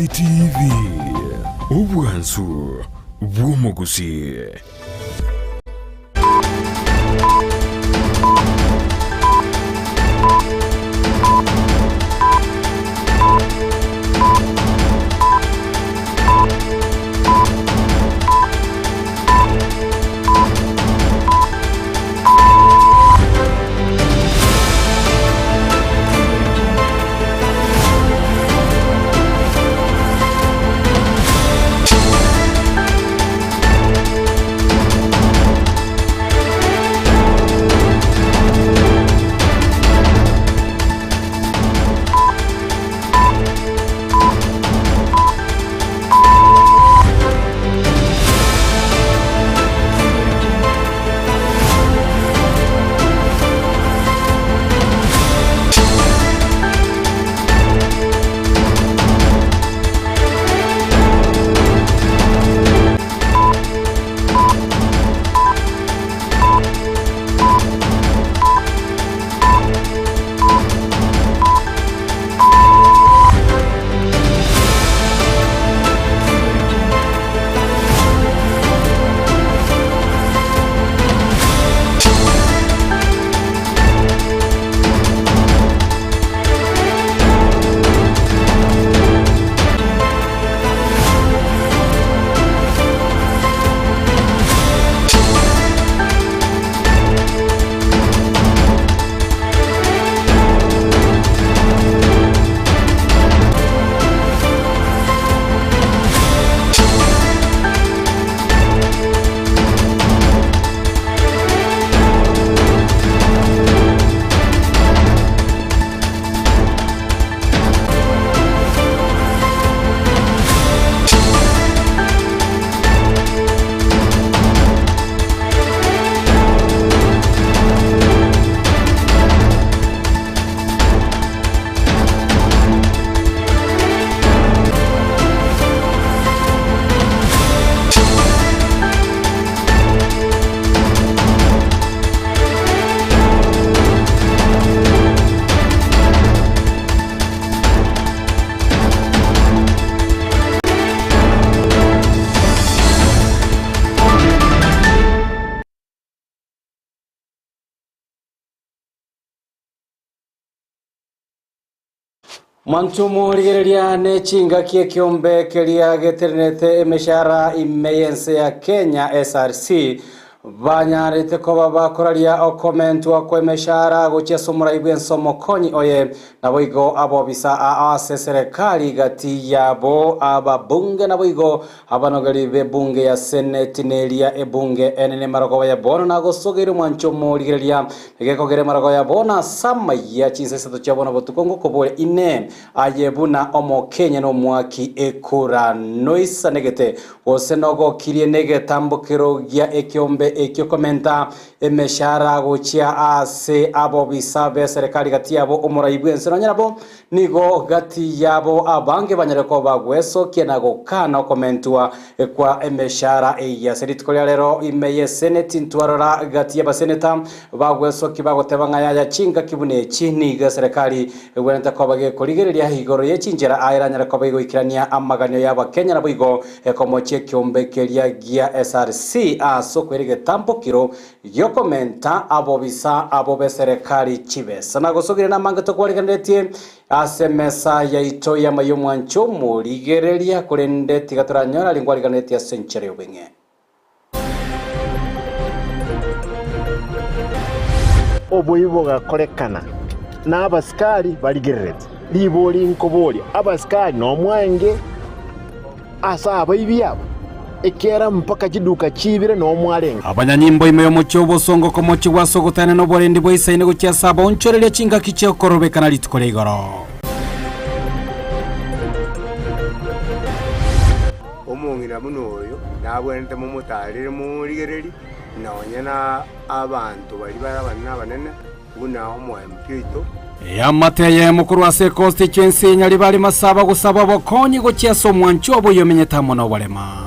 TV ubwansu bw'umuguzi. Mantumu ligereria nechinga kie kiombe kelia geternete emeshara imeyense ya Kenya SRC banyarite ko babakoraria okomentu akwe meshara gochia somura ibwenso mokonyi oye naboigo abo bisa aase serikali gati yabo ababunge naboigo abanogari be bunge ya senate nelia ebunge enene marago ya bona nagosogere mwanchomo ligereria gegekogere marago ya bona sama ya chinsese to chabona botukongo kobole ine ayebuna omo Kenya no mwaki ekura noisa negete osenogo kirie nege tambokero ya ekiombe ekyo komenta emeshara gochia ase abo bisabe serikali gati yabo umuraibu enseno nyarabo nigo gati yabo abange banyareko bagweso kenago kana komentua kwa emeshara ya seritkolia lero imeye senate ntwarora gati yaba seneta bagweso kibagotebanga ya chinga kibune chini ga serikali gwenta ko bage koligereria higoro yechinjera airanyara ko bigo ikirania amaganyo yaba Kenya na bigo ekomoche kiombe kelia gia SRC aso kwerege tampokiro yo komenta abo bisa abo be serikali chibesa nagosogire na mangato kwalikandetie asemesa ya ito ya mayomwancho muligereria kurende tigatoranyora lingwalikandetie century obenge oboyibo gakorekana n'abasikali baligererete liboli nkoboli abasikali n'omwange asa abayibyabo ekera mpaka kiduka chibire no mwarenga abanyanyimbo imeyo mucyo bosongo ko mucyo wasogotana no borendi boyisaine gucya saba onchorele chinga kiche korobekana litukore igoro omungira munoyo nabwente mu mutarire mu ligereri naonyana abantu bali barabana banene una omwa mpito Yamateye mukuru wa se constituency nyali bali masaba gusaba bokonyi gucya so mwancho obo yomenyeta mono balema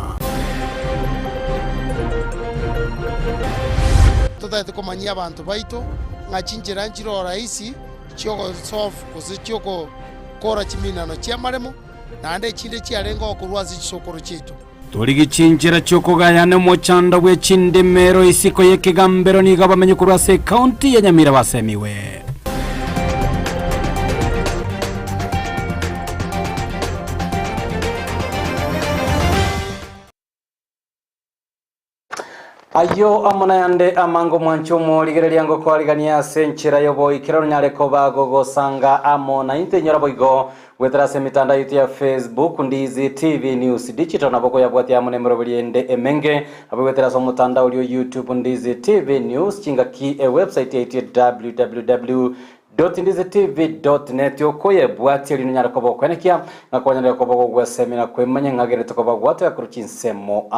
tutete kumanyia abantu baito ngachinjira njiro raisi choko sof kuzichoko kora chiminano chia maremo naende ekinde kiarenga okurwaza ekisokoro kyetu turi gichinjira cyokugayane mu cyanda bwe kindemero isiko y'ekigambero niga bamenye kurwase county ya Nyamira basemiwe. Ayo amona yande amango mwancho murigereria ngo kwaligania senchira yobo ikiraro nyareko bagogo sanga amona intenyora boigo wetrase mitanda yitu ya Facebook Ndizi TV News Digital naboko yabwati amone murobiriende emenge abo wetrase mutanda uli YouTube Ndizi TV News chinga ki website yitu www.ndizitv.net yokoye bwati lino nyareko bokwenekia nakwanyara ko bogo gwesemina kwemanye ngagere to ko bwati akuruchinsemo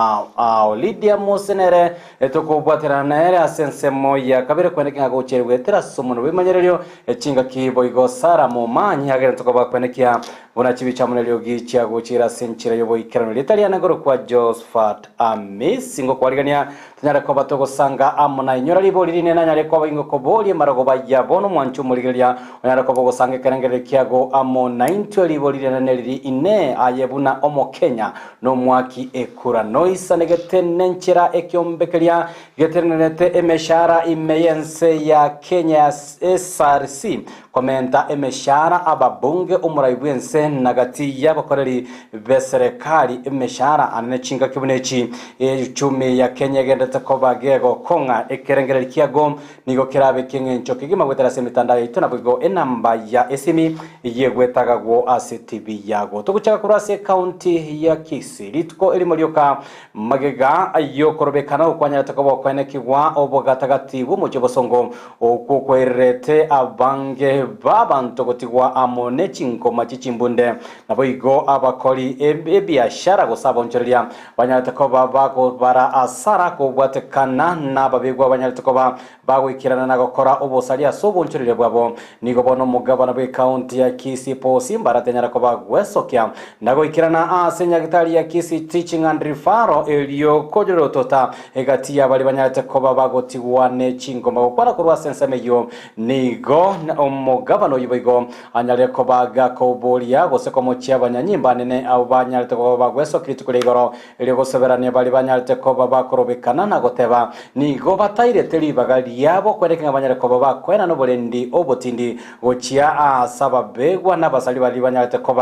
Lydia Mosenere etoko bwatera naere asensemo ya kabere kwenekia ngo cherwe terasumuntu bimanyerero echinga ki boigo sara mu manyi ngagere to ko bokwenekia bona chibicha munelyo gicha guchira senchira yobo ikirano litaliana goro kwa Josephat Amisingo kwaligania nyareko batogo sanga amona inyora libo lirine na nyareko bingo ko boli marago bajya bono mwanchu murigeria nyareko bogo sange kerengere kiago amona into libo lirine neriri ine ayebuna omo Kenya no mwaki ekura noisa negete nenchira ekyombekeria geternete emeshara imeyense ya Kenya SRC komenta emeshara ababunge umurayibwense nagati y'abakoreri beserekali emeshara anechinga kibunechi icumi ya Kenya gendete ko bagego konga ekerengere kiago nigo kirabe kingencho kigima gwetera semitanda itona bwigo enamba ya esimi yegwetagagwo ACTV yago tuguchaka kurase county ya Kisii litko elimolyoka magega ayo korobekana ukwanya takobo kwenekigwa obogatagati bumucho bosongo okukwerete abange babantu gotigwa amone chinkoma chichimbunde naboigo abakoli ebiashara gusaboncheria banyatakoba bako bara asara ko bwatekana nababigwa banyatakoba bagwikirana nagokora obosalia soboncherire bwabo nigo bono mugabana be county ya Kisii posi mbaratenyara ko bagwesokya nagwikirana asenya gitari ya Kisii teaching and referral elio kodero tota egati ya bali banyatakoba bagotigwa ne chinkoma gukora kurwa sensemeyo nigo omugabano yibigo anyale ko baga ko bolia goseko mochya banyanyimba nene abo banyalte ko bagweso kritukuligoro elio gosoberania bali banyalte ko bakorobekana na goteba nigo bataire teri bagali yabo kwereka abanyale ko bakwena no bolendi obotindi gochya asaba begwa nabasali bali banyalte ko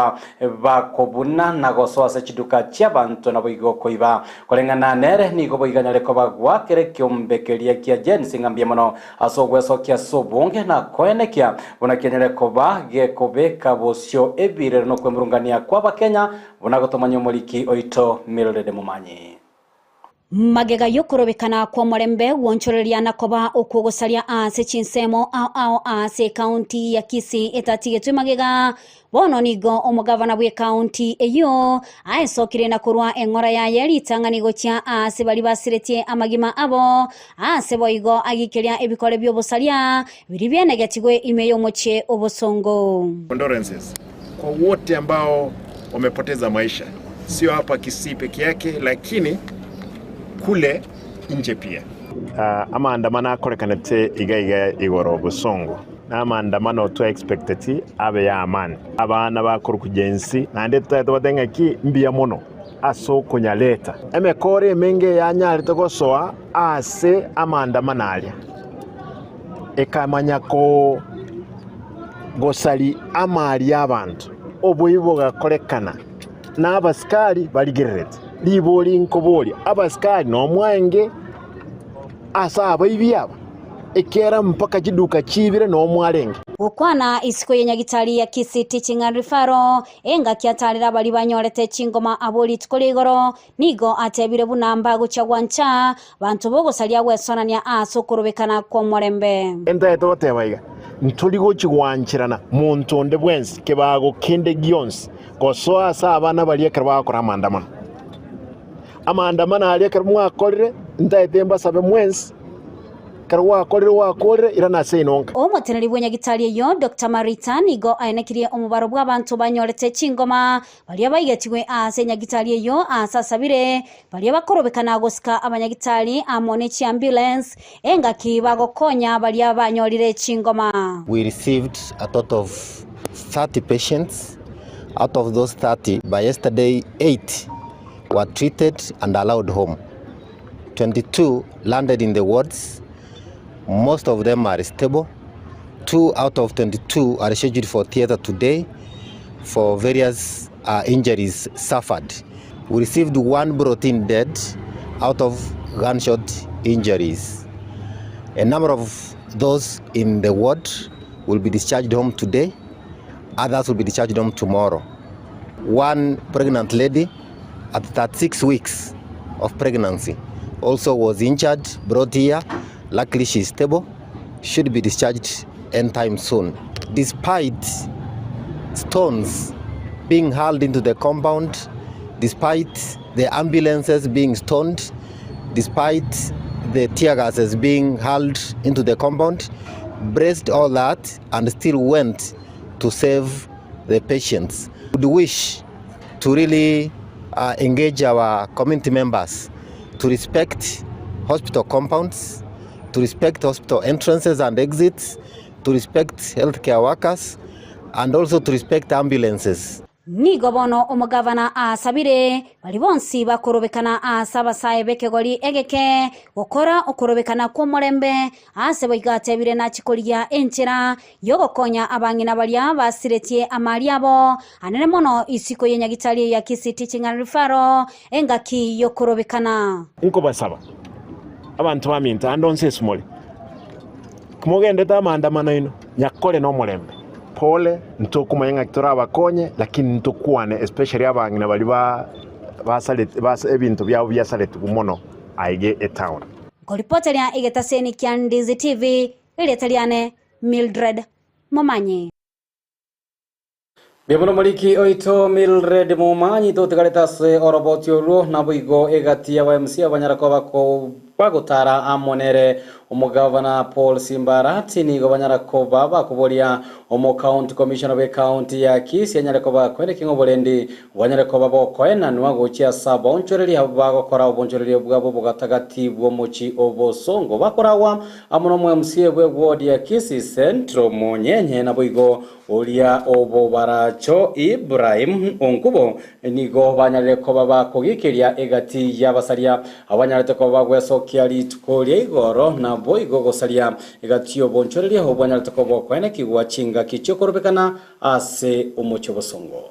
bakobuna na gosoase chiduka cy'abantu nabo igo koiba kolengana nere nigo boiganyale ko bagwa kere kyombekeria kya jensi ngambye mono asogweso kya sobonge na kwenekya bona kenyere ko bagekobeka bosyo ebire no kwemurungania kwa bakenya bona gotomanya muliki oito milode mumanyi magega yokorobekana kwa murembe wonchoreria nakoba okugosaria ase chinsemo ase county ya Kisii etatigetwe magega bono nigo omugavana bwe county eyo aesokire na kurwa engora ya yalitangani gocha ase bali basiretie amagima abo ase boigo agikeria ebikore byobosaria biri byenegetigwe imeyo moche obosongo. Condolences kwa wote ambao wamepoteza maisha, sio hapa Kisii peke yake lakini kule nje pia. Amaandamano akorekanete igaiga igoro busongo n'amaandamano to expected abe ya amani abana bakora kujensi nande twatenga ki mbiya mono aso kunyaleta emekore menge yanyali togosoa ase amaandamano alia ekamanya ko gosali amali abantu obuibo gakorekana n'abasikali baligererete liboli nkoboli abasikali n'omwenge asaba ibyabo ekera mpaka kiduka kibire n'omwalenge ukwana isiko yenyagitali ya Kisii teaching and referral enga kyatalira bali banyorete chingoma aboli tukoligoro nigo atebire bunamba guchagwancha bantu bogosalia wesonania asokorobekana kwa murembe enda etotebaiga ntuligo kigwanchirana muntu nde bwensi kebago kende gyonsi kosoa sa abana bali ekera bakora amandamano ali ekera mwakorire ndaetemba sabe mwensi karwa korire irana seinonka omoteneri bwenyagitali yo Dr. Marita nigo aenekirie omubaro bw'abantu banyorete chingoma bali abaigetiwe ase nyagitali yo asasabire bali abakorobekana gosika abanyagitali amone chi ambulance enga kibagokonya bali abanyorire chingoma. We received a total of 30 patients Out of those 30, by yesterday, 8 were treated and allowed home. 22 landed in the wards. Most of them are stable. 2 out of 22 are scheduled for theater today for various injuries suffered. We received 1 brought in dead out of gunshot injuries. A number of those in the ward will be discharged home today. Others will be discharged home tomorrow. 1 pregnant lady at 36 weeks of pregnancy also was injured, brought here. Luckily she is stable, should be discharged anytime soon. Despite stones being hurled into the compound, despite the ambulances being stoned, despite the tear gases being hurled into the compound, braced all that and still went to save the patients. We wish to really engage our community members to respect hospital compounds, to respect hospital entrances and exits, to respect healthcare workers, and also to respect ambulances. Nigo bono omugavana asabire bali bonsi bakorobekana asaba saebeke goli egeke gukora okorobekana kwa mulembe asebo igatebire na chikolia enchera yogokonya abangina balia basiretie amali abo anene mono isiko yenyagitali ya Kisii Teaching and Referral engaki yokorobekana nko basaba abantu baminta andonse small kumugende tamandamano ino nyakole no mulembe pole ntokumayenga kitora abakonye lakini ntokuane especially abangina bali basalete ebintu byabo byasalete kumono aige e town. Kolipota lya Igetaseni Kyandizi TV ile taliane Mildred Momanyi. Bienvenido Maliki oito Mildred Momanyi totegaleta se oroboti oro nabuigo egati ya MC abanyarakoba ko bagotara amonere umugavana Paul Simbarati ni gobanyarakoba bakubolia omo county commissioner be county ya Kisii yanyarakoba kwene kingobolendi banyarakoba bokoena nwago chia saba onchoreri abagokora obonchoreri bwabo bogatagati bwomochi obosongo bakorawa amono mu MC bwe ward ya Kisii Central monyenye nabuigo olia obo baracho Ibrahim onkubo nigo banyarekoba bakogikiria egati yabasaria abanyarekoba gwesokia litukolia igoro na boigo gosaria egati obonchoreri ho banyarekoba kwene kigwa chinga kichokorobekana ase umucho bosongo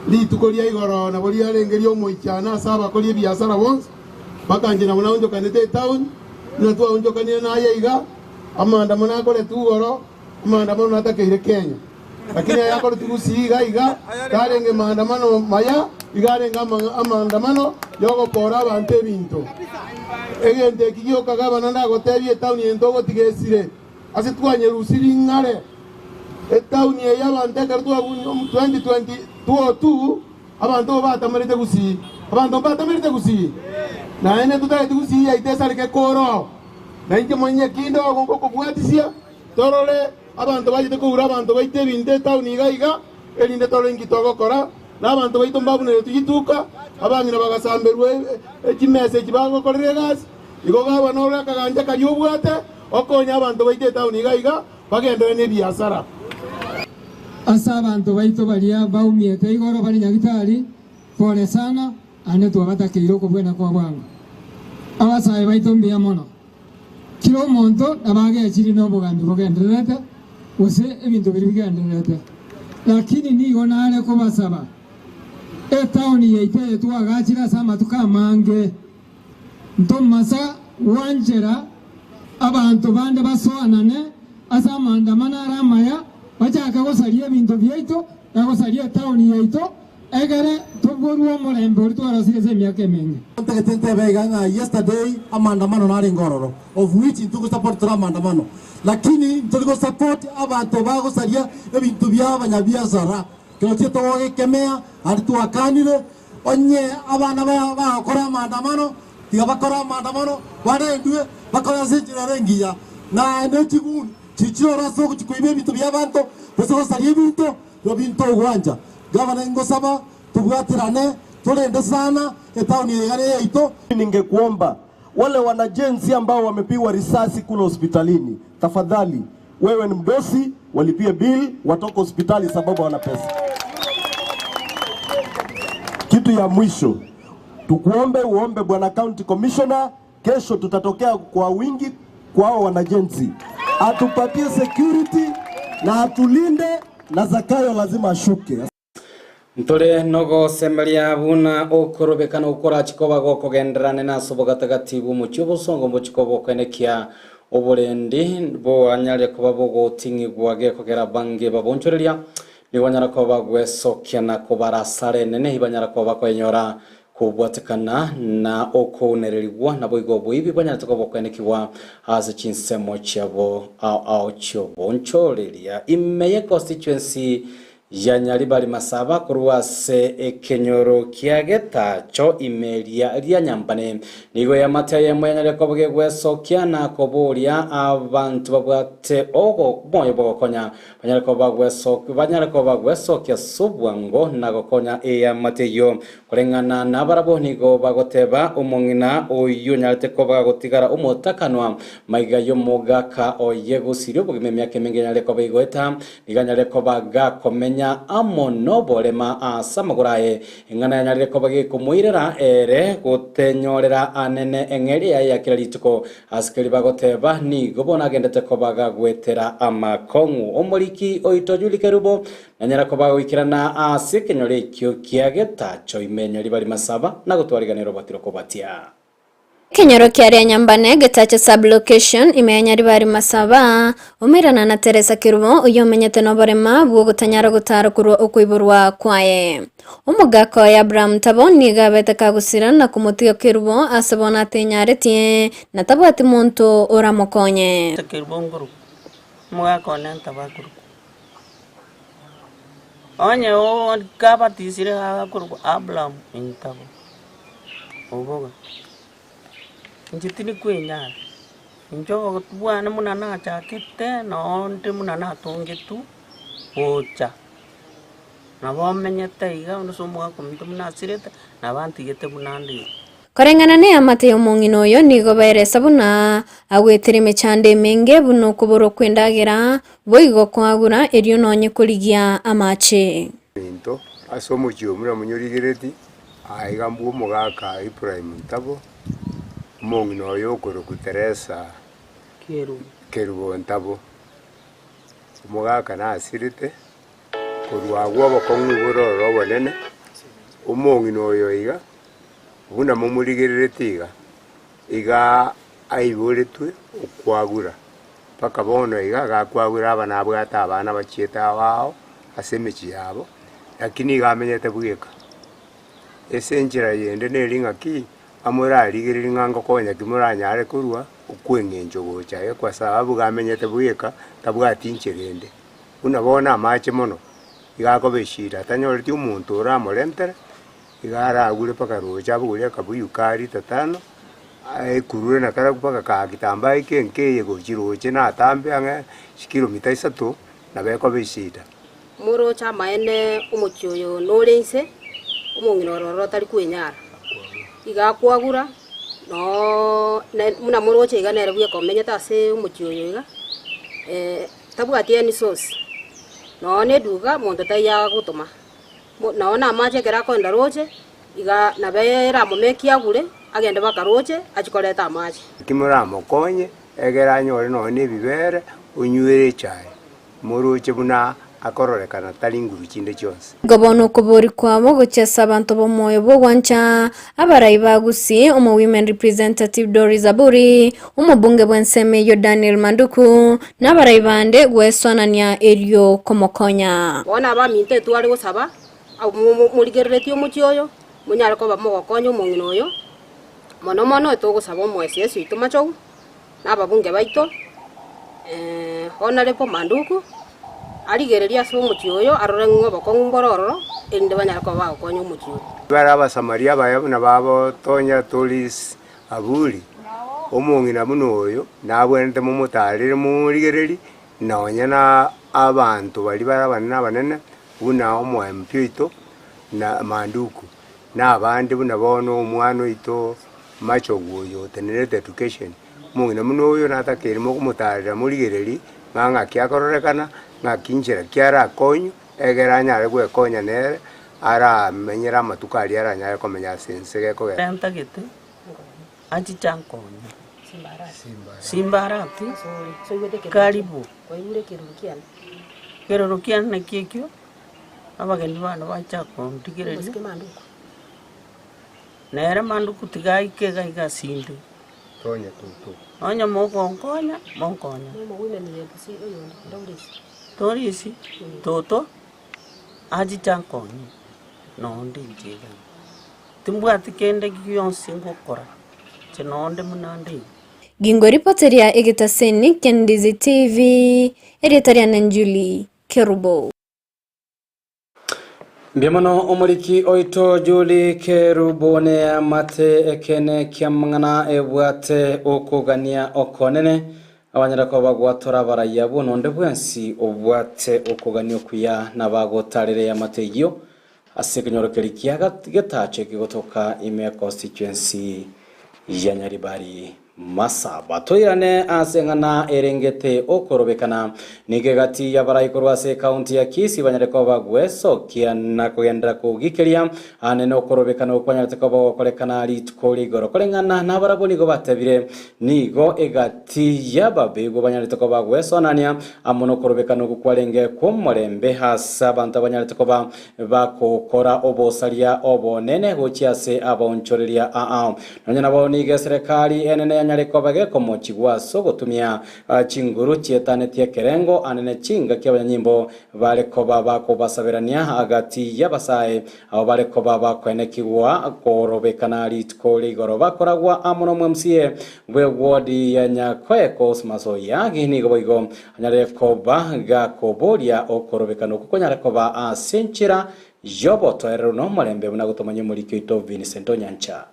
litukolia igoro na bolia rengeri omoichana saba kolia biasara bonse bakanjina muna unjo kanete town na tu unjo kanina na yaiga amanda muna kole tugoro maandamano natakeire Kenya lakini yakoro tugusiga iga karenge maandamano maya igarenga maandamano yogo pora abantu ebintu egende kiyo kagabana ndagotebye town yentogo tigesire ase twanye rusiri ngare e town y'abantu kartu 2022 abantu batamerite gusi na ene tutaite gusi ya itesarike koro na inje monye kindo gongo kubwatisia torole abantu bajite kugura abantu baite binde town iga elinde tolengi togokora n'abantu baito mbabunere tugituka abanyina bagasamberwe ekimese kibagokorere gas igogaba nora kaganja kari obwate okonya abantu baite town iga bagendere ne biasara asa abantu baito balia baumiete igoro bali nyagitari pole sana ane twabatakiro kubwena kwa bwangu abasa baito mbia mono kilo monto nabage chiri no bogambi bogenderete ose ebintu biri bigenderete lakini nigo nale ko basaba e town yeite twagachira sama tukamange ntomasa wanjera abantu bande basoanane asa mandamana ramaya bachaka gosaria ebintu byaito nagosaria town yeito egere tuborwa mulembe uri twarasire semyaka mingi Tente beganga yesterday amandamano nari ngororo of which ntuko support amandamano lakini ntuko support abantu bagosaria ebintu by'abanyabiasara kyoche toge kemea aritu akanire onye abana bakora amandamano tiga bakora amandamano barendwe bakora zikirengiya na netigun chichora soko chikoibe ebintu by'abantu bagosaria ebintu gwanja gavana ngosaba tubwatirane tulende sana etauni yeito. Ningekuomba wale wanajenzi ambao wamepigwa risasi kule hospitalini, tafadhali wewe ni mdosi, walipie bill watoke hospitali sababu wana pesa. Kitu ya mwisho tukuombe, uombe bwana county commissioner, kesho tutatokea kwa wingi kwao wanajenzi, atupatie security na atulinde, na Zakayo lazima ashuke. Ntore nogo semeria buna okorobekana ukora chikoba gokogenderane na sobogatagati bumuchubo songo muchikobo kwenekia oborendi bo anyale kuba bogotingi gwage kogera bange babonchoreria ni wanyara kuba gwesokia na kubarasare nene hibanyara kuba kwenyora kubwatekana na okonererigwa na boigo boibi banyara tukobo kwenekiwa as chinsemo chabo ao chobo nchoreria imeye constituency ya Nyaribari Masaba kuruwase ekenyoro kiageta cho imeria ria nyambane nigo ya mate ya mwanyale kobwe gwesokia na koburia abantu babwate ogo moyo bokonya banyale koba gwesokia subwango na gokonya ya mate yo kurengana na barabo nigo bagoteba umongina oyo nyalete koba gotigara umotakanwa maiga yo mogaka oyegusirio bugimemya kemengenya lekoba igweta niganyale koba gakomenya amono bolema asamagurae ingana nyarire kobage kumuirera ere gutenyorera anene engeri ya kirarituko askeri bagoteba ni gobona gendete kobaga gwetera amakongu omoriki oitojulike rubo nanyara kobaga wikirana asekenyore kyo kiageta cho imenyori bari Masaba na gutwariganiro batiro kobatia Kenyoro kiaria nyambane getache sublocation imenya Nyaribari Masaba umirana na Teresa Kirubo uyo menyete no barema bwo gutanyara gutara kuru okuiburwa kwaye umugako ya Abraham Taboni gabete kagusirana kumutiyo Kirubo asabona atenyaretie na tabati muntu uramukonye Kirubo nguru mugako nenta bakuru onye o gabatisire akuru Abraham intabo oboga njitini kwenya njo bwana munana chakete no ndi munana tongetu ocha nabomenyete iga ndusomwa kumtu munasirete nabantigete munandi korengana ne amate yo mongino yo nigo bairesa buna agweterime chande menge buno kuboro kwendagira boigo kwagura erio nonye kurigia amache into asomo jyo mura munyorigereti aiga mbu mugaka Ibrahim Ntabo mongino yo koroku Teresa Kirubo Ntabo umugaka na asirite kurwagwa bakongu bororo bonene umongino yo iga buna mumurigeretiga iga aiboretwe okwagura paka bono iga gakwagura abana bwata abana bachieta wao asemechi yabo lakini gamenyete bugeka esenjira yende nelinga ki amura ligeri nganga konya kimuranya are kurwa ukwengenjo gocha kwa sababu gamenyete bugeka tabwati nchirende unabona amache mono igako beshira tanyoreti umuntu uramoremtere igara agure paka rocha bugure kabuyukari tatano ai kurure na kara paka ka kitamba ikenke yego chiroche na tambe anga kilomita 3 na beko beshira muro cha maene umuchoyo norense umongino roro tari kwenyara igakwagura no muna muroche iganere buye komenyeta ase umuchoyo iga tabwatie ni sosi no ne duga monto taya gutuma naona amache kera konda roche iga nabera mumekia gure agende bakaroche achikoleta amache kimuramo konye egera nyore no ne bibere unywere chai muroche buna akororekana talinguru chinde cyose gobono kubori kwabo guchesa abantu bomoyo bo gwancha abarayi bagusi umu women representative Doris Aburi umubunge bwenseme yo Daniel Manduku n'abarayi bande gwesonania erio komokonya bona ba minte twari gusaba murigereti umucyoyo munyara ko bamugokonya umungino yo mono to gusaba mwese yesu itumacho n'ababunge baito Honorable Manduku aligereria so mucyoyo arorengo bakongumbororo ende banyara ko bagokonya umucyoyo baraba Samaria bayabona babo Tonya Tolis Aburi omongina muno oyo nabwente mu mutarire murigereri naonya na abantu bali barabana banene buna omo mpito na Manduku na abandi buna bono omwana ito macho goyo tenerete education mongina muno oyo natakere mu mutarire murigereri nganga kyakororekana na kinjira kyara konyo egeranya ale gwekonya nere ara menyera matuka ari ara nyaye komenya sense geko ge Tenta gete. Aji chankonya. Simbarati. Karibu. Kerurukian na kikyo. Abageni bana bachako ntigereria. Nere manduku tigai kega igasinde. Tonya tutu. Onya mokonkonya. Torisi. Toto. Aji chankonya. Nondi njega. Timbwati kende giyonsi ngokora. Chenonde munande. Gingo ripoteria egitaseni Kendizi TV. Eritaria Nanjuli Kerubo. Mbiamano omuliki oito Juli Kerubone amate ekene kiamangana ebwate okugania okonene abanyara ko bagwatora barayabu nonde bwensi obwate okugania okuya nabagotarire amateyo asekenyorokeri kiaga getache kigotoka ime constituency ya Nyaribari Masaba toyane asengana erengete okorobekana nigegati ya baraikorwa se county ya Kisii banyareko bagweso kiana kuyendra kugikeria anene okorobekana okwanyareko bakorekana litkoli goro kolengana nabaraboni go batebire nigo egati ya babego banyareko bagweso nania amono korobekana okwarenge komorembe hasa banta banyareko bakokora obosalia obonene gochiase abonchoreria nonyana bonige serikali enene nyareko bageko mochigwaso gotumia chinguru chietane tie kerengo anene chinga kyabanyimbo bareko bako basabirania agati yabasaye abo bareko kwenekigwa korobekana litkoli goro bakoragwa amono MCA bwe wodi ya Nyakoeko smaso yagi ni goigo nyareko gakoboria okorobekana kuko nyareko asenchira yobo toero no morembe buna gutomanye muri kito Vincent Onyancha.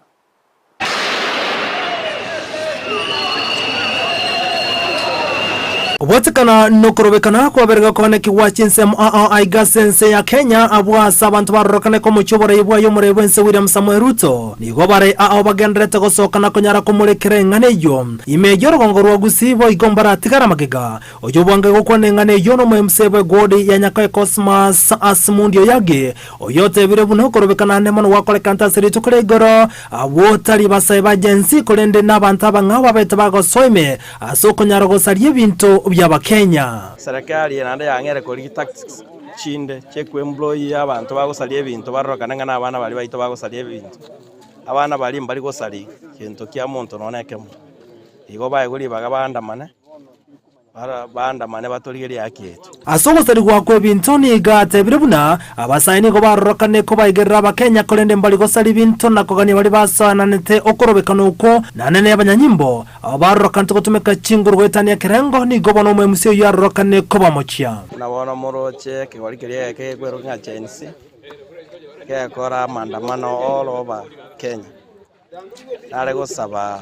Obotekana nokorobekana kwaberega koneki wachinsem aigasense ya Kenya abwasa abantu barorokane ko mucyobora yibwa yo murebense William Samuel Ruto nigo bare bagendrete gosokana konyara ko murekere nganeyo imejoro gongorwa gusibo igombara tigara magega oyo bwange gokone nganeyo no mwemsebe godi ya Nyakae Cosmas Asmundio yage oyote bire buno korobekana nemono wakolekanta serito kuregoro abotari basaye bagenzi kolende n'abantu abangaba beta bagosoime asokonyara gosarie bintu byaba Kenya. Serikali yanande yangere kuri tactics chinde chekwe employee abantu bagosalie ebintu barokana ngana abana bali baito bagosalie ebintu abana bali mbali gosali kintu kya muntu nonekemo igo baye guri bagabandamane batorigeri yaketu asogoseri gwakwe bintu nigate birebuna abasayini go barorokane ko bayigerera abakenya kolende mbali gosali bintu nakogani bali basananete okorobekana uko nanene abanyanyimbo abarorokante gotumeka chinguru gwetania kerengo nigo bono MCA yarorokane ko bamochia nabona moroche kigorikerie kegwero nga chensi kekora mandamano all over Kenya nare gosaba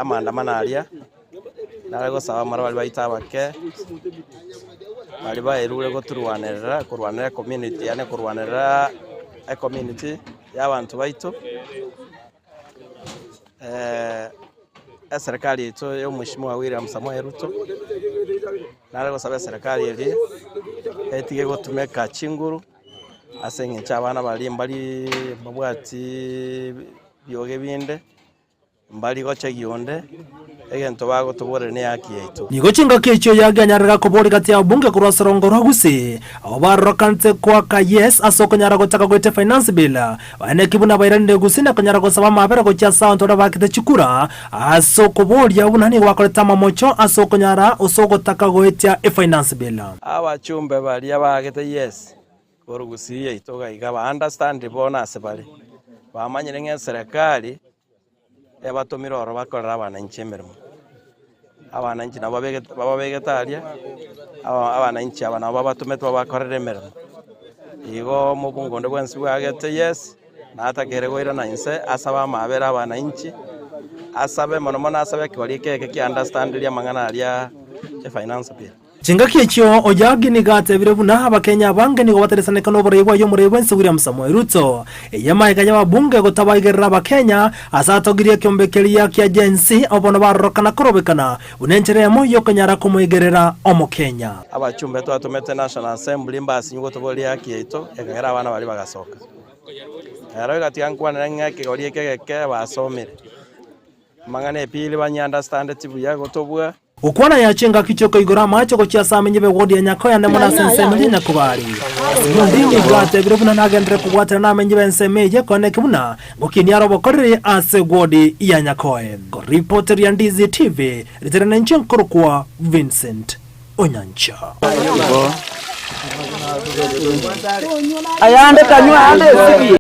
amandamano aria narago sawa mara bali baita bake bali baerure go kurwanira community ane kurwanira community y'abantu baito serikali ito yo Mheshimiwa William Samoei Ruto narago sawa serikali iri etige gotumeka chinguru asenge cyabana bali mbali babwati byoge binde mbali goche gionde egento bago tubore ne yakieto nigo chinga kecho yaganyarira ko bori kati ya bunge kurwasorongo rwaguse abo barokante kwa ka yes asokonyara gotaka gwete finance bill bane kibuna bairande gusina konyara go saba mabera go cha sound ora bakite chikura asokobori abunani wakoleta mamocho asokonyara usogotaka goetia finance bill abachumbe bali abagete yes korugusiye itoga igaba understand bonus bali bamanyire nge serikali ebatomira oro bakorera abananchi emirimo abananchi nabo babegetaria abananchi abana babatumete bakorera emirimo igo mubungonde bwensi bwagete yes natakere goira na inse asaba amabera abananchi asabe mono asabe kori keke ki understand ria mangana aria finance bill chingaki ekyo ojagi nigatebire buna abakenya bange nigo bateresaneka n'obureibwa y'omureibwensi William Samoei Ruto eyamaika y'ababunge gotabaigirira abakenya asatogirie kyombekeria kya jensi obono barorokana korobekana unencheremo yokonyara kumwigerera omukenya abachumbe twatumete National Assembly mbasi nyugo tobolia haki yaito ekagera abana bali bagasoka ero gatiankwana ng'ake gorie kegeke basomire mangane pili banya understand tibu yago tobwa ukwana yachenga kichoko igora macho gochia samenyebe wodi ya nyakoya ndemo na sensemeli nyakubari ndingi gate birubuna nagendere kugwatira namenyebe nsemeje koneke buna ngokiniaro bokorere ase wodi ya nyakoya reporter ya Ndizi TV riterana nchenkoro kwa Vincent Onyancha ayande kanywa ande sigi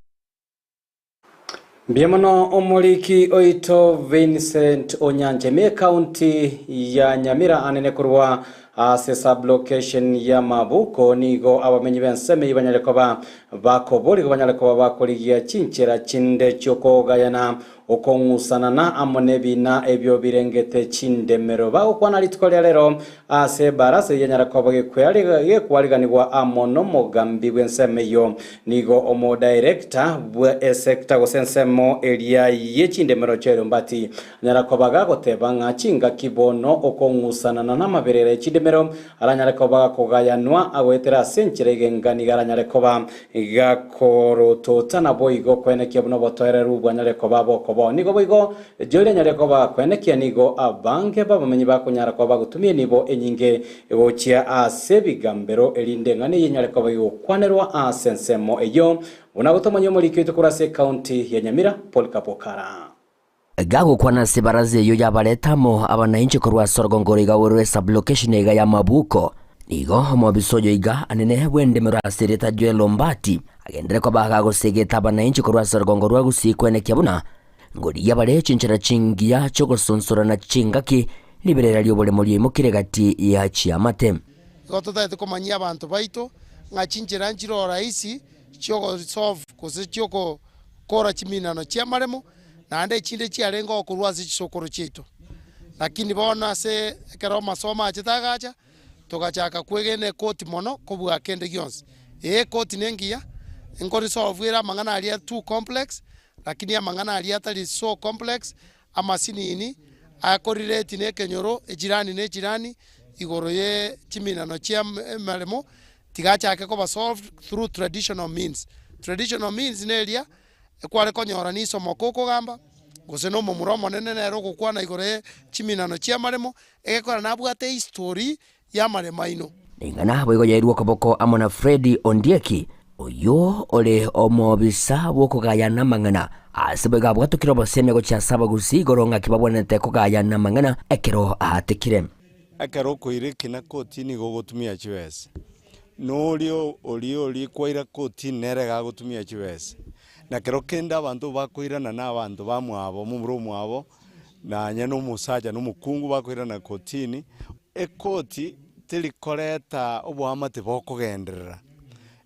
Biamono omuliki oito Vincent Onyancha me county ya Nyamira anene kurwa ase sublocation ya Mabuko nigo abamenyi benseme ibanyalekoba bakobori banyalekoba bakoligia chinchera chinde cyoko gayana okongusana na amonebina ebyo birengete chindemero bakwana litkolya lero ase barase yanyarakoba yekwaliganirwa amono mogambi bwensemeyo nigo omo director bwe sector gosensemo area yechindemero chero mbati nyarakoba gagotebanga chinga kibono okongusana na maberere chindemero aranyarakoba kogayanwa agwetera senchirege ngani garanyarekoba gakorotota na boigo kwenekia buno botoereru bwanyarekoba boko nigo boigo jole nyarekoba kwenekia nigo abange babamenyi bakunyarakoba gutumie nibo enyinge egochia ase bigambero elinde ngani yenyarekoba yo kwanerwa asensemo eyo unagotomanyo muri kito kurase county ya Nyamira Paul Kapokara gago kwana sebaraze yo yabaretamo abananchi korwa sorgongoro igawurwe sublocation ega ya Mabuko nigo mobisojo iga anene wende merasireta Joel Mbati agendere ko bagago segeta abananchi korwa sorgongoro gusikwene kyabuna ngori yabare chinchira chingiya choko sonsora na chingaki liberera lyobole muri mukiregati ya chiamate gototete komanyia abantu baito ngachinchira nchiro raisi choko solve kose choko kora chiminano chiamaremo nande chinde chiarengo kurwazi chisokoro chetu lakini bona se kero masoma achitagacha togachaka kwegene koti mono kobwa kende gyons koti nengia ngori solve mangana alia too complex lakini amangana alia tali so complex amasini ini akorire tine kenyoro ejirani igoro ye chiminano chia malemo tigachaka ko solve through traditional means nelia kwale konyora niso mokoko gamba goseno muromo nene nero gukwana igore chiminano chia maremo egekora nabwate history ya marema ino ingana boigo yairwo koboko amona Freddy Ondieki oyo ole omobisa bokugayana mangana asibega bwatukiro boseme go cha saba gusigoronga kibabonete kugayana mangana ekero ahatikire akaro koirekina kotini gogotumia chiwese nolio oli kwaira kotini nerega gotumia chiwese na kero kenda abantu bakwirana na abantu bamwabo mumuro mwabo na nyano musaja no mukungu bakwirana kotini ekoti tilikoreta obwamate bokugenderera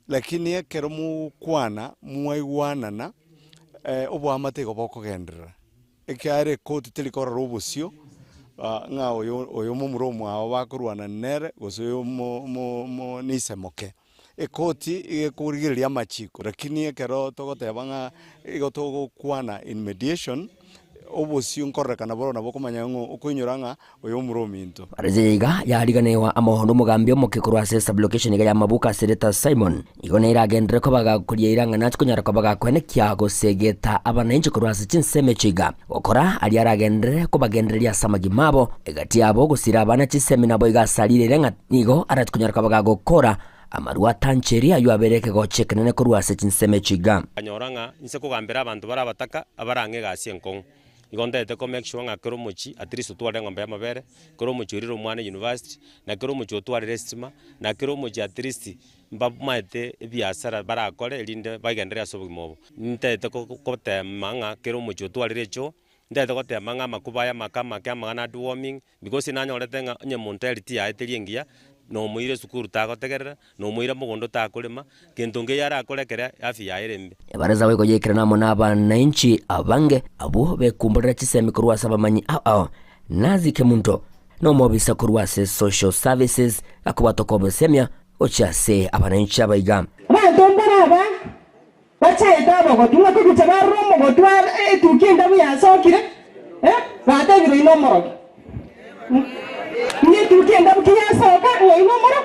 lakini ekero mukwana mwaigwanana obwamate go bokugenderera ekare koti tilikora robusio nga oyo mumuro mwabo bakurwana nere goso mo nisemoke ekoti igekurigiria machiko lakini ekero togotebanga igotogokwana in mediation obusio nkorekana borona bokomanya ngo okunyuranga oyo murominto Areziga yariganewa amohondo mugambi omukikorwa se sublocation ya Mabuka Sereta Simon igone iragendere ko bagakuria iranga natko nyara ko bagakwenekia gosegeta abananchi korwa se chinsemechiga okora ali aragendere ko bagenderia samagi mabo egati abo gusira abana chisemina boiga salire renga nigo aratkunyara ko bagakora amarua tancheri ayo abereke go chekenene korwa se chinsemechiga anyoranga nse kugambira abantu barabataka abarange gasi enkong igondete ko make sure ngakero muchi at least tware ngombe amabere kero muchi riro mwana university na kero muchi tware restima na kero muchi at least mbamaete biasara barakore linde bagendera sobimo ntete ko temanga kero muchi tware recho ndete ko temanga makubaya makama kama na warming because inanyorete nye montality ya eteliengia no muire sukuru tagotegerera no muire mugondo takulima kintunge yara akorekera afya irembe ebaraza wego yekirana mona abananchi abange abo bekumburira chisemi kurwa sabamanyi nazi kemunto no mobisa kurwase social services akubatoko besemya ochase abananchi abaiga bantombaraba bachaita bagotunga kugutabara romo gotwara tukenda buyasokire batabiro inomoro ni tukenda bukiyasoka inomoro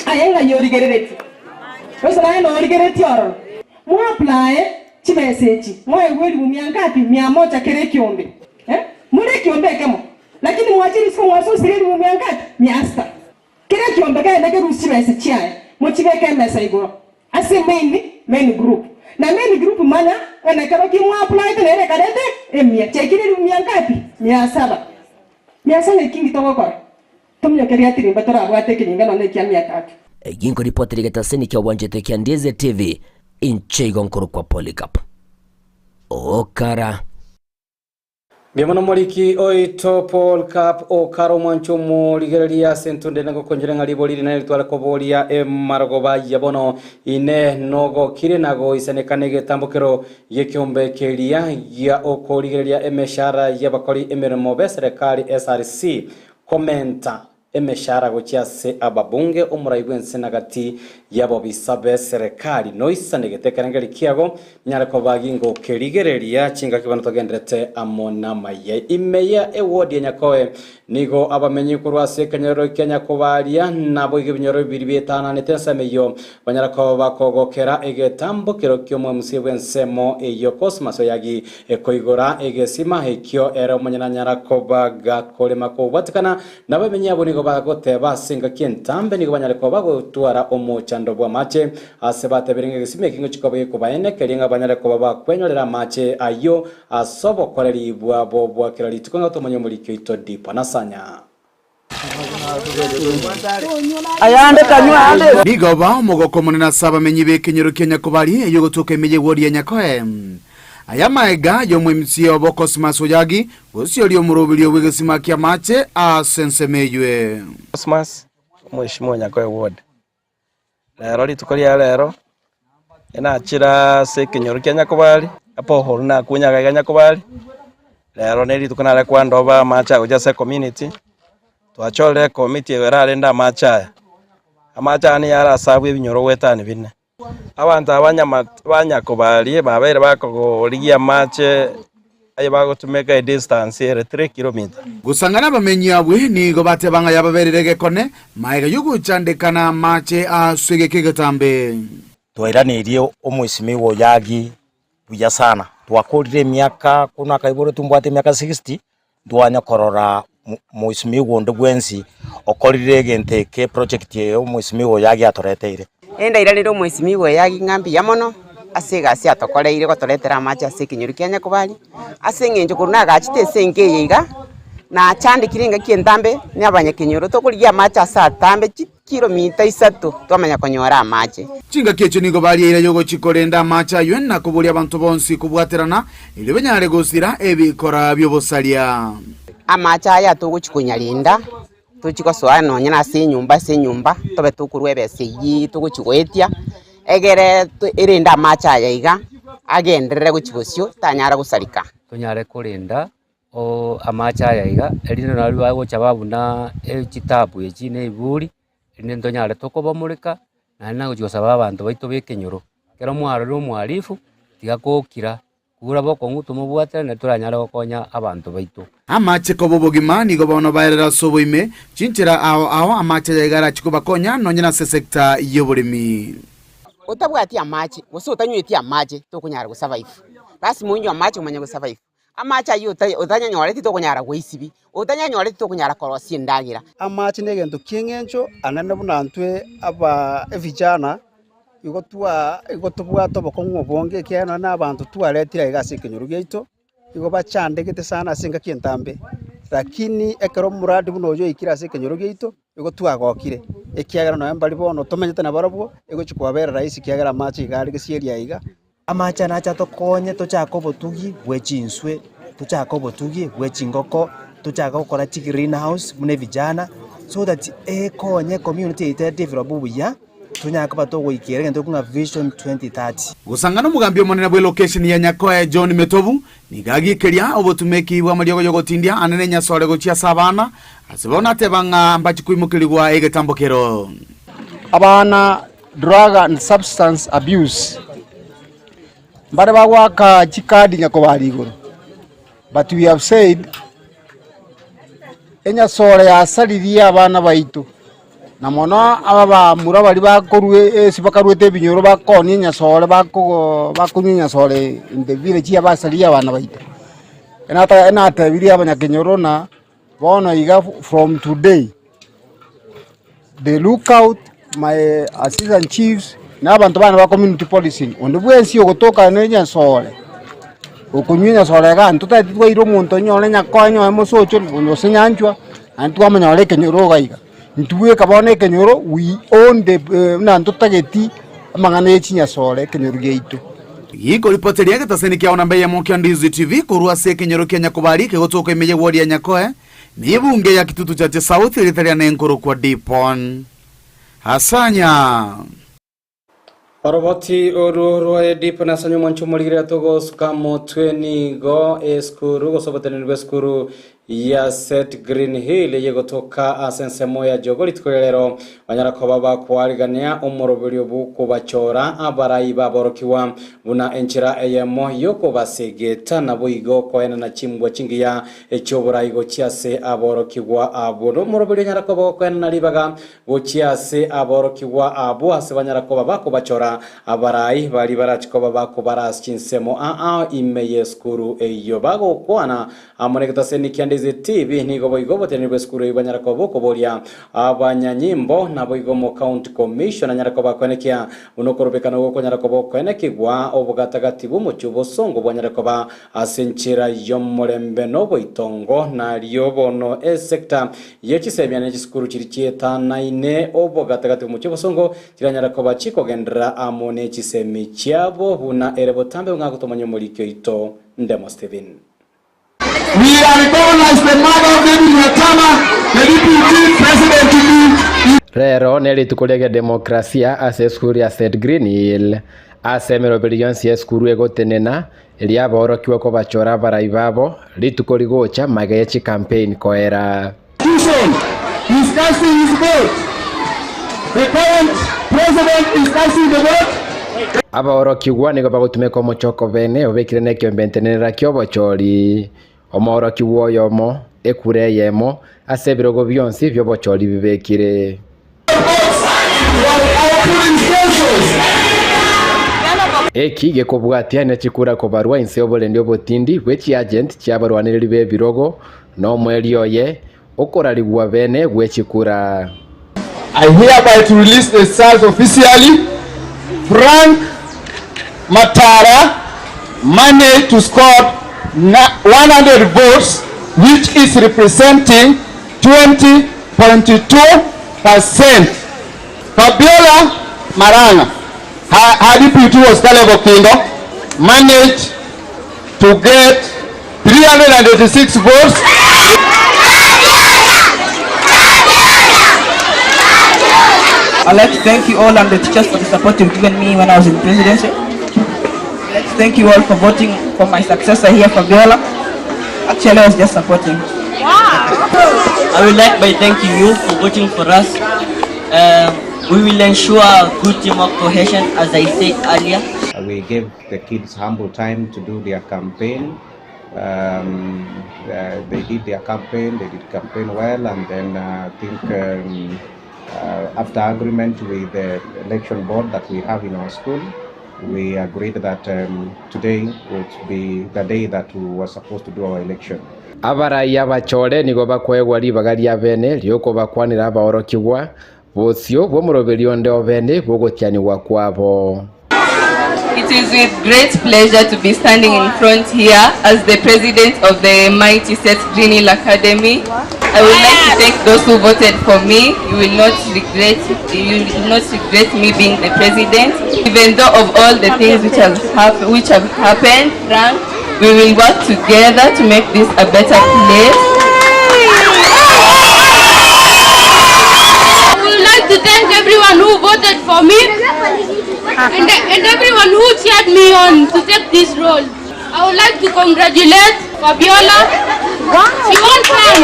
ayenga yorigereti osana no origereti oro mu apply chi message mo egweli mu miangati 100 kere kiombe mure kiombe kemo lakini mwachiri siko mwaso siri mu miangati 100 kere kiombe kaenda ke rusi message chae mo chibeke message go ase main group na main group mana wana karo ki mo apply tene kadete emia chekiri mu miangati 700 100 kingi toko tumya kere atiri batora abwate kininga no ne kia 300 ginko ripoti rigetaseni kia wanjete kia Ndize TV incheigo nkuru kwa Polycarp Okara Biamono moriki oito Polycarp Okara mwancho murigereria sentunde nango konjere ngaliboli na litwala kobolia maragoba yabono ine nogo kire nago isanekane getambukero yekiombe kelia ya okorigereria emeshara yabakori emeremo be serikali SRC komenta emeshara gochiase ababunge umuraibwense nagati yabo bisabe serikali noisa negetekanengeri kiago nyarako bagingo kerigereria chinga kibano togendrete amona maye imeya ewodi nyakoe nigo abamenyi kurwase kanyero Kenya kobaria nabo igibinyoro bibiri betana netensameyo banyarako bakogokera egetambo kero kyomo musibwensemo eyo kosmaso yagi ekoigora egesima hekyo era munyana nyarako baga kolema ko batikana nabamenyi abo nigo bagote basinga kintambe nigo banyarako bagotwara omochando bwa mache asebate biringe gisime kingo chikobe kubaene keringa banyarako baba kwenyorera mache ayo asobo koreri bwa bwa kirali tukonga tomonyo muri kyoito dipa nasanya ayande kanywa ande bigoba mogoko munena saba menyi bekenyero Kenya kubali eyo gotoka emeje wodi ya nyakoe ayamaega yo mwemisi obo Cosmas Oyagi gosi oli omurobili owegesima kia mache asensemeywe Cosmas mweshimo nyakoe ward lero litukolia lero enachira sekenyero Kenya kubali apo holna kunyaga Kenya kubali lero neli tukonale kwandoba macha kujase community twachole committee weralenda macha amacha ni yara sabu ebinyoro wetani bine abantu abanyakubali babere bakogorigia mache ayo bagotumeka distance 3 km gusangana bamenyi abwe nigo batebanga yababererege kone maiga yuguchandekana mache aswege getambe twairanĩirie omwesimiwa Oyagi buya sana twakorire miaka kuna kaiboro tumbwate miaka 60 twanya korora mwesimiwa ndo bwensi okorire genteke project ye omwesimiwa Oyagi atoreteire enda iraniro mwesimiwa Oyagi ngambi yamono asegasi atokoreire gotoretera macha sekinyuru Kenya kubali asengenjo kuruna gachite sengeyeiga na chandi kiringa kientambe ni abanyakinyuru tokurigia macha sa tambe kilomita 3 twamanya konyora mache chinga kecho nigo bali ira yogo chikorenda macha ywenna kubulia abantu bonsi kubwaterana ile benyare gosira ebikora byobosalia amacha ya tuguchikunyalinda tuchikosoa nonyana se nyumba tobe tukurwebese yi tuguchigwetia egere irinda macha yaiga agenderere guchigosio tanyara gusarika tunyare kurinda o amacha yaiga erino nari bagocha babuna echitabu echine iburi ine ntonyare tokobomurika na na guchosaba abantu baito bekenyoro kero mwaro mwarifu tigakokira kura boko ngutu mubwate na turanyara gokonya abantu baito amache kobobogima nigo bono baerera soboime chinchira aho amache yagara chikobakonya nonyena se sector yoburimi utabwati amache wose utanyweti amache tokunyara gusurvive basi munyo amache umanya gusurvive amacha yuta utanyanyore tokonyara gweisibi utanyanyore tokonyara korosi ndagira amachi negento kiengencho anane bunantwe aba evijana igotubwa tobokongo bonge kiano na abantu tualetira igasi kenyuru geito igo bachande gete sana singa kientambe lakini ekero muradi bunojo ikira se kenyuru geito igo twagokire ekiagera no mbali bono tomenyete na barabwo igo chikwabera rais kiagera amachi igari gesieria iga amacha nacha tokonye tochako botugi bwechinswe tochako botugi bwechingoko tochako gukora greenhouse mune vijana so that ekonye community ite develop buya tunyaka togoikera gento kunga vision 2030 gusangana mugambi omonene bwe location ya Nyakoe John Metovu nigagikiria obotumeki bwa mariogo yogotindia anene nyasore gochia sabana asibona tebanga mbachi kuimukirigwa egetambokero abana drug and substance abuse mbare bagwaka chikadi nyakobari igoro, but we have said enyasore yasariria abana baitu na mono aba murabari bakorwe sibakarwete binyoro bakoni nyasore bakunyanya sore in the village abasariria abana baitu enata biria abanyakenyoro na bona iga from today they look out my assistant chiefs na abantu bana ba community policing onde bwensi ogotoka nenya sore okunyunya sore ga ntutati twairo muntu nyole nyakonyo emosocho ndo sinyanjwa antu amanyole kenyoro gaiga ntuwe kabone kenyoro we own the na ntutageti amangana echinya sore kenyoro geitu yiko ripoti yake taseni kia onambe ya Mokia Ndizi TV kurua se kenyoro Kenya kubari kegotoka imeje wodi ya Nyakoe ni bunge ya Kitutu Chache South ilitaria nenkoro kwa Dipon Hasanya Paroboti oro edipo na sanyo mancho muligira togo sukamo 20 go eskuru go sobotene ni eskuru ya Set Green Hill yegotoka asensemo ya jogoli tkolero banyara ko baba kwarigania umurobiri buko bachora abarayi baborokiwa buna enchira eyemo yoko basegeta nabo igo koena na chimbwa chingiya echobora igo chiase aborokiwa abono umurobiri nyara ko bako koena na libaga go chiase aborokiwa abo ase banyara ko baba ko bachora abarayi bali barachiko baba ko baras chinsemo imeye skuru eyo bago kwana amoneketa senikia Ndizi TV nigo boigo teni beskuru ibanyara ko boko bolia abanyanyimbo na boigo mo county commission anyara ko bakonekia unokorobekana go konyara ko bokonekigwa obugatagati bumuchubo songo banyara ko ba asenchira yomorembe no boitongo na ryobono sector yechisemya ne chiskuru chirichieta naine obugatagati bumuchubo songo kiranyara ko bachiko gendra amone chisemi chiabo buna erebotambe ngagutomanyo molikyo ito Ndemo Steven. We are recognized the mother of David Nyatama, the deputy president to be. Rero nelitukolege demokrasia ase skuru ya Set Green Hill ase merobelionsi ya skuru egotenena eliaba orokiwa ko bachora baraibabo litukoligocha magechi campaign koera. He's casting his vote. The current president is casting the vote. Aba orokiwa nigo bagutumeko mochoko bene obekire nekyo mbentenera kyo bochori. Omoro kiwo yomo ekure yemo asebirogo byonsi byo bochori bibekire ekige kobwatia na chikura ko barwa inse obole ndio botindi wechi agent chabarwanire be birogo no mwelioye okorarigwa bene wechikura. I hereby to release the results officially. Frank Matara managed to score 100 votes, which is representing 20.2%. Fabiola Maranga, her deputy was Caleb Okindo, managed to get 386 votes. I'd like to thank you all and the teachers for the support you've given me when I was in presidency. Let's thank you all for voting for my successor here, Fabiola. Actually, I was just supporting. Wow! I would like by thanking you for voting for us. We will ensure good teamwork cohesion, as I said earlier. We gave the kids humble time to do their campaign. They did their campaign, they did campaign well, and then I think after agreement with the election board that we have in our school, we agreed that today would be the day that we were supposed to do our election. Abaraya bachore nigo bakwegwa libagaria bene lioko bakwanira abaorokigwa bosio bomurobelio nde obene bogotyaniwa kwabo. It is with great pleasure to be standing in front here as the president of the mighty Set Green Hill Academy. I would like to thank those who voted for me. You will not regret me being the president. Even though of all the things which have happened, Frank, we will work together to make this a better place. I would like to thank everyone everyone who voted for me and everyone who cheered me on to take this role. I would like to congratulate Fabiola. She won choir.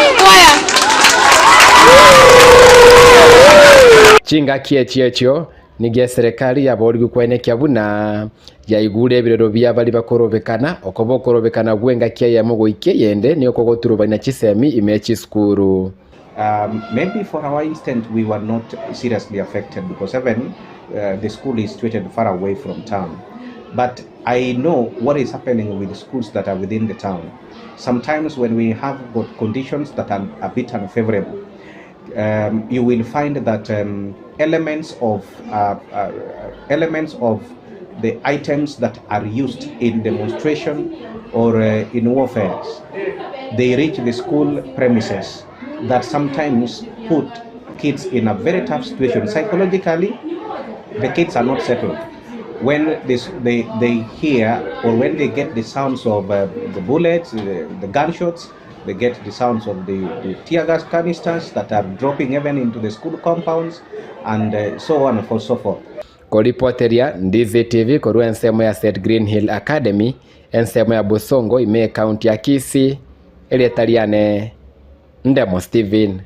Chinga kiechio nigia serikali ya bori gukwenekia buna ya igure birero bya bali bakorobekana okobo korobekana gwenga kia ya mugo ikeyende ni okogoturubanya chisemi imechi skuru. Maybe for our instant we were not seriously affected because even the school is situated far away from town. But I know what is happening with the schools that are within the town. Sometimes when we have got conditions that are a bit unfavorable, you will find that elements of the items that are used in demonstration or in warfare, they reach the school premises that sometimes put kids in a very tough situation. Psychologically, the kids are not settled. When they hear or when they get the sounds of the bullets, the gunshots, they get the sounds of the tear gas canisters that are dropping even into the school compounds and so on and so forth. Koripoteria Ndizi TV korua ensemo ya St Green Hill Academy ensemo ya Busongo ime county ya Kisii eletariane Ndemo Steven.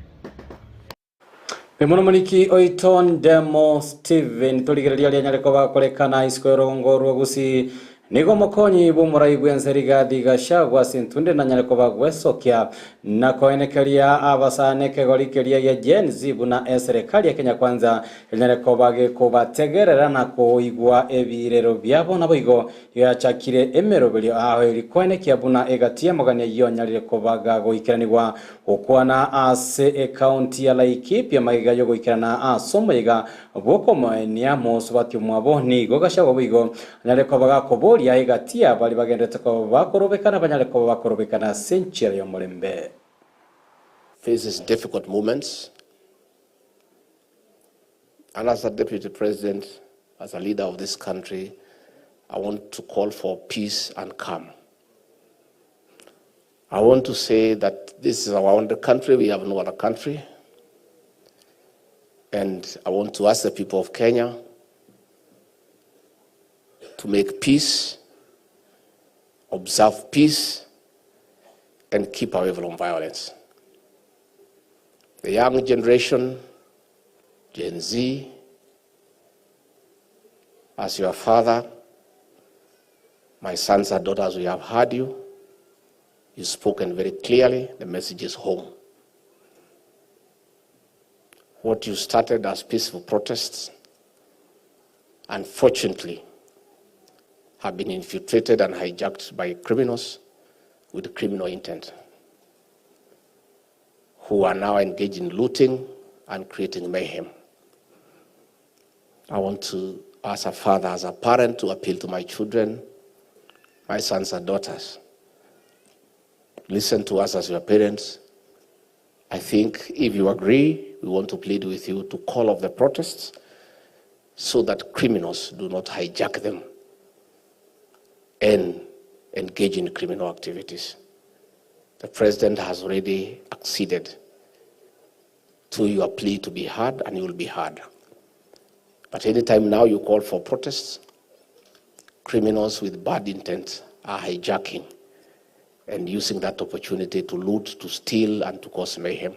Emono moniki oiton Ndemo Steven tuligereria lyanyareko bakorekana iskorongo rwogusi nigo mokonyi bumurai gwenseri gathi gashagwa sintunde na nyareko bagwesokia na koenekeria abasaneke gorikeria ya Gen Z buna serikali ya Kenya Kwanza nyareko bage kubategerera na kuigwa ebirero byabo naboigo yachakire emerobelio aho ilikoenekia buna egatia mogania yo nyareko baga goikiranirwa okwana ase county ya Laikipia magiga yo goikirana asomoiga boko moenia mosubatyo mwabo ni gogashagwa bigo nyareko baga kobo ya egatia bali bagendete ko bakorobekana banyareko bakorobekana century yo mulembe faces difficult moments, and as a deputy president, as a leader of this country, I want to call for peace and calm. I want to say that this is our own country, we have no other country, and I want to ask the people of Kenya to make peace, observe peace, and keep away from violence. The young generation, Gen Z, as your father, my sons and daughters, we have heard you. You've spoken very clearly. The message is home. What you started as peaceful protests, unfortunately, have been infiltrated and hijacked by criminals with criminal intent, who are now engaged in looting and creating mayhem. I want to, as a father, as a parent, to appeal to my children, my sons and daughters. Listen to us as your parents. I think if you agree, we want to plead with you to call off the protests so that criminals do not hijack them and engage in criminal activities. The president has already acceded to your plea to be heard, and you will be heard. But anytime now you call for protests, criminals with bad intent are hijacking and using that opportunity to loot, to steal, and to cause mayhem.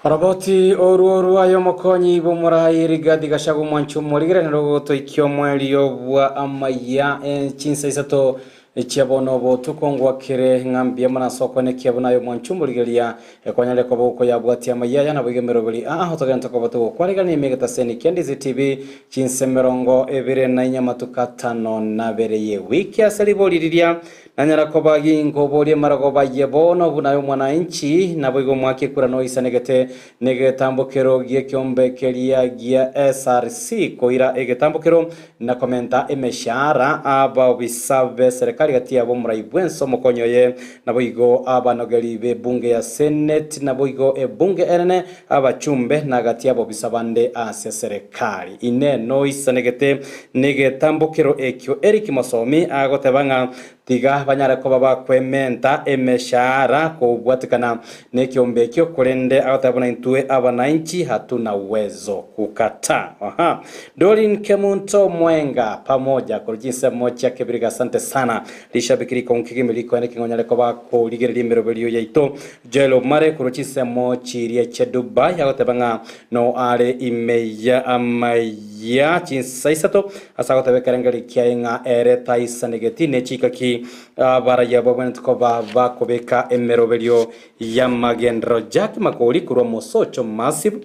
Raboti oru ayo mokonyi bumurai rigadi gashagu mwanchu murigeraniro goto ikyo mweli yobwa amaya chinsa isato Chiabono bo tukongwa kire ngambia mana soko ne kiabona yo mwanchumbuligeria ekwanyale ko boko ya bwati amayaya na bigemero bili hotoganta ko batu kwarega ni megata seni Kendizi TV chinsemerongo ebere na nyamatuka tano na bereye wiki asaliboliria nanyara ko bagi ngoboli marago baye bono bunayo mwananchi na bigo mwake kura no isanegete negetambokero gie kyombe kelia gia SRC koira egetambokero na komenta emeshara aba bisabe serikali gati abo muraibwenso mokonyoye naboigo abanogeri be bunge ya Senate naboigo bunge ene abachumbe na gati abo bisabande ase serikali ine no isanegete negetambokero ekyo Eric Masomi agotebanga tiga banyara ko baba kwementa emeshara ko bwatikana ne kiombe kyo kurende agotabona intue abananchi hatuna uwezo kukata. Aha. Dorin Kemunto Mwenga pamoja kurujinse mocha kebiriga asante sana lishabikiri konkigi miliko ene kingonyale ko bako ligeri mirobelio yaito jelo mare kurujinse mochi rie cheduba yagotabanga no are imeya amaya chinsaisato asagotabe karengari kiainga ere taisa negeti ne chikaki baraya babwentu ko baba kobeka emerobelio yamagendro Jack Makoli kurwa mosocho massive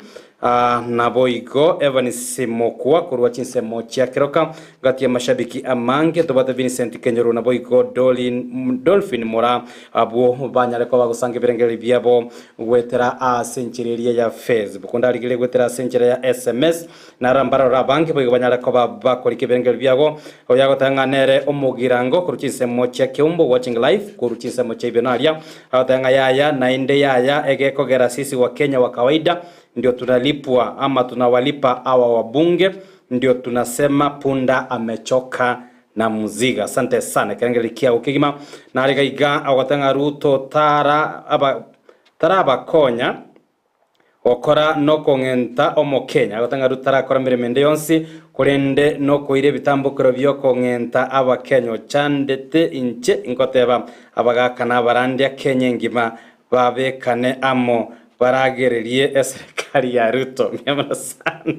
naboigo Evans Simokwa kurwa chinse mocha keroka gati ya mashabiki amange tobata Vincent Kenyoro naboigo Dolphin Mora abo banyale ko bagusange birengeli byabo wetera a century ya Facebook ndari gile wetera century ya SMS narambara rabange boigo banyale ko bakora kibirengeli byabo oyago tanganere omugirango kuruchinse mocha keumbo watching live kuruchinse mocha ibenaria atanga yaya na inde yaya egeko gera sisi wa Kenya wa kawaida ndio tunalipwa ama tunawalipa awa wabunge, ndio tunasema punda amechoka na muziga. Asante sana kirangelikia ukigima na aligaiga awatanga Ruto taraba konya okora no kongenta omo Kenya awatanga Ruto tarakora miremende yonsi kurende no koire bitambukiro byo kongenta aba Kenya chandete inche inkoteba abagakana barandia Kenya ngima babekane amo baragererie serikali ya Ruto myamana sana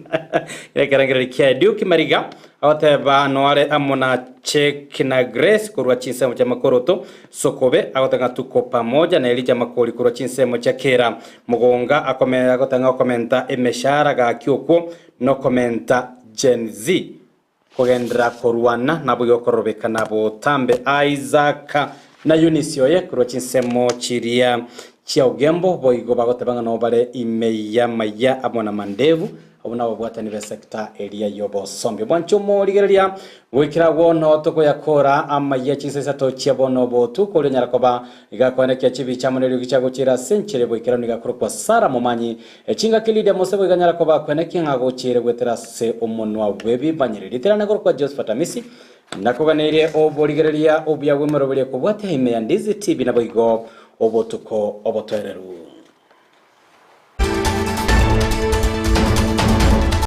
yakarangere kia Duke Mariga awateba noare amona check na Grace kurwa chinsemo cha makoroto sokobe awatanga tuko pamoja na Elija Makoli kurwa chinsemo cha kera mugonga akomenda agotanga komenta emeshara ga kyoko no komenta Gen Z kogendra korwana nabo yokorobeka nabo tambe Isaac na Eunice oye kurwa chinsemo chiria chia ugembo boigo bagotebanga no bare imeya maya abona mandevu abona babwata ni sector area yobo sombe bwancho mo ligeria wikira wono toko yakora amaya chisesa to chia bono botu ko nyara koba igakone kya chibi chamonero gichago chira senchere boikira ni gakoro kwa sara momanyi echinga kilide mosebo iganyara koba kwene kinga go chire gwetera se omonwa webi banyere iterana goro kwa Joseph Tamisi nakoganere oboligeria obya wemero bele ko bwate imeya ndizi TV na boigo obotuko obotoereru